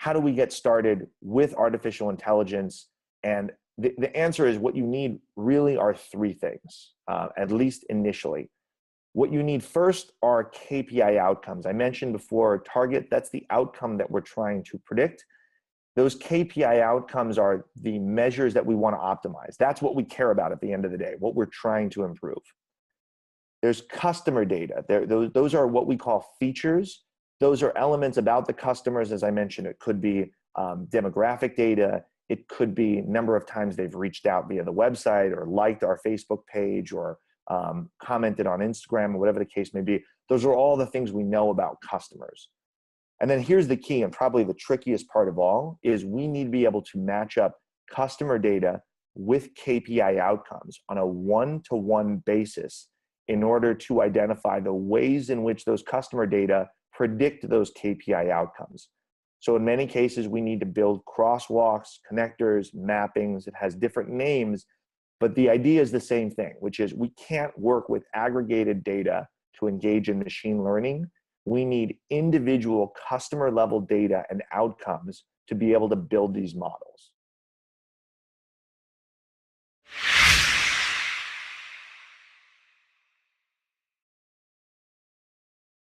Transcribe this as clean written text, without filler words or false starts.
how do we get started with artificial intelligence? And the answer is what you need really are three things, at least initially. What you need first are KPI outcomes. I mentioned before, target, that's the outcome that we're trying to predict. Those KPI outcomes are the measures that we want to optimize. That's what we care about at the end of the day, what we're trying to improve. There's customer data. Those are what we call features. Those are elements about the customers. As I mentioned, it could be demographic data. It could be number of times they've reached out via the website or liked our Facebook page or commented on Instagram or whatever the case may be. Those are all the things we know about customers. And then here's the key, and probably the trickiest part of all, is we need to be able to match up customer data with KPI outcomes on a one-to-one basis in order to identify the ways in which those customer data predict those KPI outcomes. So in many cases, we need to build crosswalks, connectors, mappings. It has different names, but the idea is the same thing, which is we can't work with aggregated data to engage in machine learning. We need individual customer level data and outcomes to be able to build these models.